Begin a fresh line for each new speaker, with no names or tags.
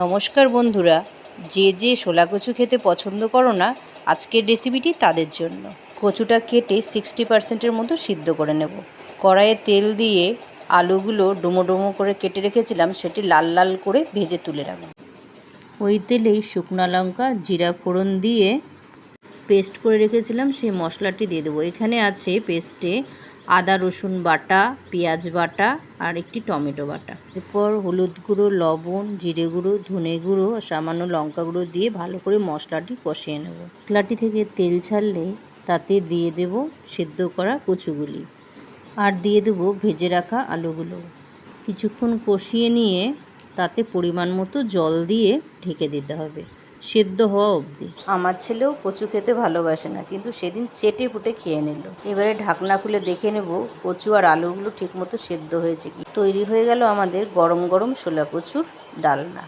নমস্কার বন্ধুরা, যে যে শোলা কচু খেতে পছন্দ করো না, আজকের রেসিপিটি তাদের জন্য। কচুটা কেটে 60% মতো সিদ্ধ করে নেব। কড়াইয়ে তেল দিয়ে আলুগুলো ডুমো ডুমো করে কেটে রেখেছিলাম, সেটি লাল লাল করে ভেজে তুলে রাখব। ওই তেলেই শুকনো লঙ্কা জিরা ফোড়ন দিয়ে পেস্ট করে রেখেছিলাম সেই মশলাটি দিয়ে দেবো। এখানে আছে পেস্টে আদা রসুন বাটা, পেঁয়াজ বাটা আর একটি টমেটো বাটা। এরপর হলুদ গুঁড়ো, লবণ, জিরে গুঁড়ো, ধনে গুঁড়ো, সামান্য লঙ্কা গুঁড়ো দিয়ে ভালো করে মশলাটি কষিয়ে নেব। মশলাটি থেকে তেল ছাড়লে তাতে দিয়ে দেব সেদ্ধ করা কচুগুলি আর দিয়ে দেবো ভেজে রাখা আলুগুলো। কিছুক্ষণ কষিয়ে নিয়ে তাতে পরিমাণ মতো জল দিয়ে ঢেকে দিতে হবে সেদ্ধ হওয়া অবধি। আমার ছেলেও কচু খেতে ভালোবাসে না, কিন্তু সেদিন চেটে পুটে খেয়ে নিল। এবারে ঢাকনা খুলে দেখে নেব কচু আর আলুগুলো ঠিকমতো সেদ্ধ হয়েছে কি। তৈরি হয়ে গেল আমাদের গরম গরম শোলা কচুর ডালনা।